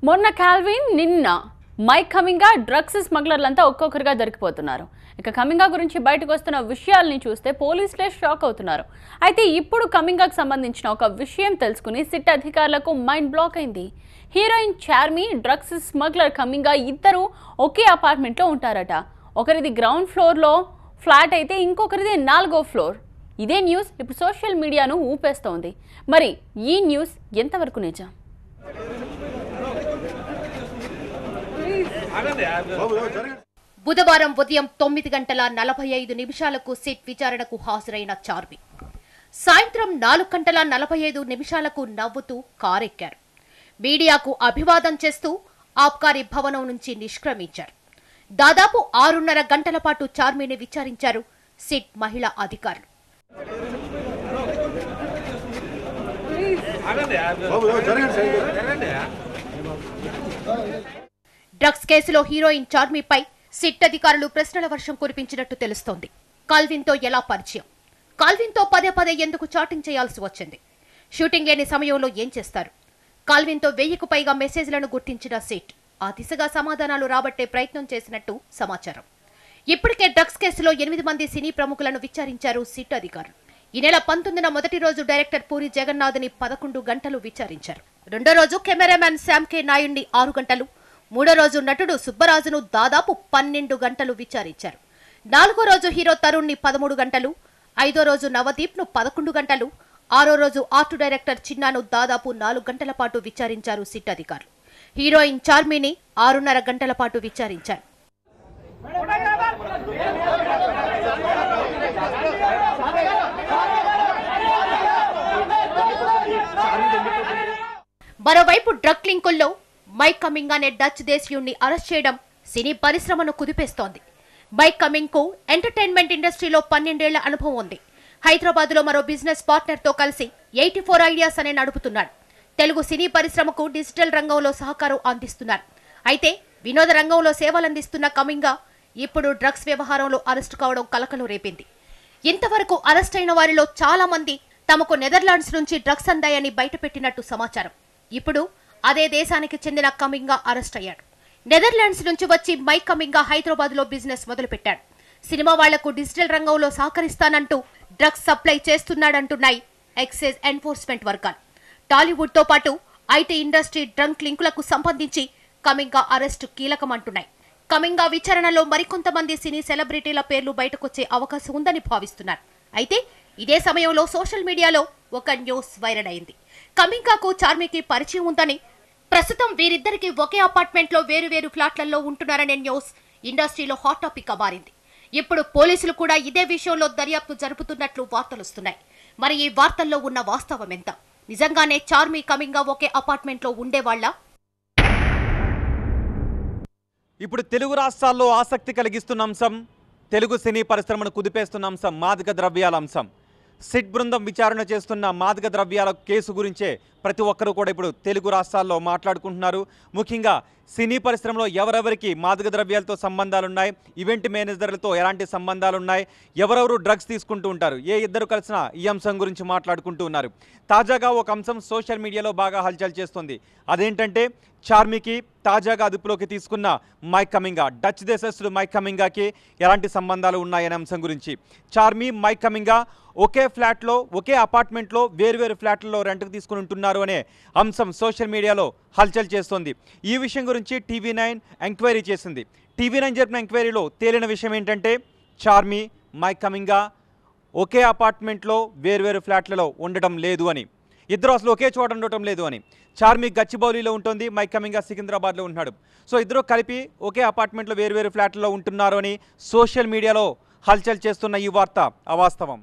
మొన్న కాల్విన్ నిన్న mic కమింగా drugs స్మగ్లర్లంతా ఒక్కొక్కరుగా దొరికిపోతున్నారు. ఇక కమింగా గురించి బయటకు వస్తున్న విషయాల్ని చూస్తే పోలీసులే షాక్ అవుతున్నారు. అయితే ఇప్పుడు కమింగాకు సంబంధించిన ఒక విషయం తెలుసుకుని సిట్ అధికారులకు మైండ్ బ్లాక్ అయింది. హీరోయిన్ చార్మి, డ్రగ్స్ స్మగ్లర్ కమింగా ఇద్దరు ఒకే అపార్ట్మెంట్లో ఉంటారట. ఒకరిది గ్రౌండ్ ఫ్లోర్లో ఫ్లాట్ అయితే ఇంకొకరిది 4వ ఫ్లోర్. ఇదే న్యూస్ ఇప్పుడు సోషల్ మీడియాను ఊపేస్తోంది. మరి ఈ న్యూస్ ఎంతవరకు నిజం? బుధవారం ఉదయం 9:45 సిట్ విచారణకు హాజరైన చార్మి సాయంత్రం 4:45 నవ్వుతూ కారెక్కారు. మీడియాకు అభివాదం చేస్తూ ఆబ్కారీ భవనం నుంచి నిష్క్రమించారు. దాదాపు 6:30 గంటల పాటు చార్మిని విచారించారు సిట్ మహిళా అధికారులు. డ్రగ్స్ కేసులో హీరోయిన్ చార్మిపై సిట్ అధికారులు ప్రశ్నల వర్షం కురిపించినట్టు తెలుస్తోంది. కాల్విన్తో ఎలా పరిచయం? కాల్విన్తో పదే ఎందుకు చాటింగ్ చేయాల్సి వచ్చింది? షూటింగ్ లేని సమయంలో ఏం చేస్తారు? కాల్విన్తో 1000కు పైగా మెసేజ్లను గుర్తించిన సిట్ ఆ దిశగా సమాధానాలు రాబట్టే ప్రయత్నం చేసినట్టు సమాచారం. ఇప్పటికే డ్రగ్స్ కేసులో 8 మంది సినీ ప్రముఖులను విచారించారు సిట్ అధికారులు. ఈ నెల 19న మొదటి రోజు డైరెక్టర్ పూరి జగన్నాథ్ని 11 గంటలు విచారించారు. రెండో రోజు కెమెరామ్యాన్ శ్యామ్ కే నాయుడిని 6 గంటలు, మూడో రోజు నటుడు సుబ్బరాజును దాదాపు 12 గంటలు విచారించారు. 4వ రోజు హీరో తరుణ్ని 13 గంటలు, 5వ రోజు నవదీప్ను 11 గంటలు, 6వ రోజు ఆర్ట్ డైరెక్టర్ చిన్నాను దాదాపు 4 గంటల పాటు విచారించారు సిట్ అధికారులు. హీరోయిన్ చార్మిని 6:30 గంటల పాటు విచారించారు. మరోవైపు డ్రగ్ లింకుల్లో మైక్ కమింగ్ అనే డచ్ దేశీయుణ్ణి అరెస్ట్ చేయడం సినీ పరిశ్రమను కుదిపేస్తోంది. మైక్ కమింగ్ కు ఎంటర్టైన్మెంట్ ఇండస్ట్రీలో 12 ఏళ్ల అనుభవం ఉంది. హైదరాబాద్ లో మరో బిజినెస్ పార్ట్నర్ తో కలిసి 84 ఐడియాస్ అనే నడుపుతున్నాడు. తెలుగు సినీ పరిశ్రమకు డిజిటల్ రంగంలో సహకారం అందిస్తున్నారు. అయితే వినోద రంగంలో సేవలందిస్తున్న కమింగా ఇప్పుడు డ్రగ్స్ వ్యవహారంలో అరెస్టు కావడం కలకలం రేపింది. ఇంతవరకు అరెస్ట్ అయిన వారిలో చాలా మంది తమకు నెదర్లాండ్స్ నుంచి డ్రగ్స్ అందాయని బయటపెట్టినట్టు సమాచారం. ఇప్పుడు అదే దేశానికి చెందిన కమింగా అరెస్ట్ అయ్యాడు. నెదర్లాండ్స్ నుంచి వచ్చి మైక్ కమింగా హైదరాబాద్ లో బిజినెస్ మొదలుపెట్టాడు. సినిమా వాళ్లకు డిజిటల్ రంగంలో సహకరిస్తానంటూ డ్రగ్స్ సప్లై చేస్తున్నాడంటున్నాయి ఎక్సైజ్ ఎన్ఫోర్స్మెంట్ వర్గాలు. టాలీవుడ్ తో పాటు ఐటీ ఇండస్ట్రీ డ్రగ్ లింకులకు సంబంధించి కమింగా అరెస్టు కీలకమంటున్నాయి. కమింగా విచారణలో మరికొంతమంది సినీ సెలబ్రిటీల పేర్లు బయటకొచ్చే అవకాశం ఉందని భావిస్తున్నారు. అయితే ఇదే సమయంలో సోషల్ మీడియాలో ఒక న్యూస్ వైరల్ అయింది. కమింగాకు చార్మికి పరిచయం ఉందని, ప్రస్తుతం వీరిద్దరికి ఒకే అపార్ట్మెంట్ లో వేరు ఫ్లాట్లలో ఉంటున్నారనే న్యూస్ ఇండస్ట్రీలో హాట్ టాపిక్ గా మారింది. ఇప్పుడు పోలీసులు కూడా ఇదే విషయంలో దర్యాప్తు జరుపుతున్నట్లు వార్తలుస్తున్నాయి. మరి ఈ వార్తల్లో ఉన్న వాస్తవం ఎంత? నిజంగానే చార్మి కమింగా ఒకే అపార్ట్మెంట్ లో ఉండేవాళ్ల? ఇప్పుడు తెలుగు రాష్ట్రాల్లో ఆసక్తి కలిగిస్తున్న అంశం, తెలుగు సినీ పరిశ్రమను కుదిపేస్తున్న అంశం మాదక ద్రవ్యాల అంశం. సిట్ బృందం విచారణ చేస్తున్న మాదక ద్రవ్యాల కేసు గురించే ప్రతి ఒక్కరూ కూడా ఇప్పుడు తెలుగు రాష్ట్రాల్లో మాట్లాడుకుంటున్నారు. ముఖ్యంగా సినీ పరిశ్రమలో ఎవరెవరికి మాదక ద్రవ్యాలతో సంబంధాలున్నాయి, ఈవెంట్ మేనేజర్లతో ఎలాంటి సంబంధాలున్నాయి, ఎవరెవరు డ్రగ్స్ తీసుకుంటూ ఉంటారు, ఏ ఇద్దరు కలిసినా ఈ అంశం గురించి మాట్లాడుకుంటూ ఉన్నారు. తాజాగా ఒక అంశం సోషల్ మీడియాలో బాగా హల్చల్ చేస్తుంది. అదేంటంటే చార్మికి తాజాగా అదుపులోకి తీసుకున్న మైక్ కమింగా, డచ్ దేశస్థుడు మైక్ కమింగాకి ఎలాంటి సంబంధాలు ఉన్నాయనే అంశం గురించి. చార్మి, మైక్ కమింగా ఒకే ఫ్లాట్లో, ఒకే అపార్ట్మెంట్లో వేరు ఫ్లాట్లలో రెంట్కు తీసుకుని ఉంటున్నారు అనే అంశం సోషల్ మీడియాలో హల్చల్ చేస్తోంది. ఈ విషయం గురించి TV9 ఎంక్వైరీ చేసింది. TV9 జరిపిన ఎంక్వైరీలో తేలిన విషయం ఏంటంటే చార్మి, మైక్ కమింగా ఒకే అపార్ట్మెంట్లో వేరు ఫ్లాట్లలో ఉండటం లేదు అని, ఇద్దరు అసలు ఒకే చోట ఉండటం లేదు అని. చార్మి గచ్చిబౌలిలో ఉంటుంది, మైక్ కమింగా సికింద్రాబాద్లో ఉంటున్నాడు. సో ఇద్దరు కలిపి ఒకే అపార్ట్మెంట్లో వేరు ఫ్లాట్లలో ఉంటున్నారు అని సోషల్ మీడియాలో హల్చల్ చేస్తున్న ఈ వార్త అవాస్తవం.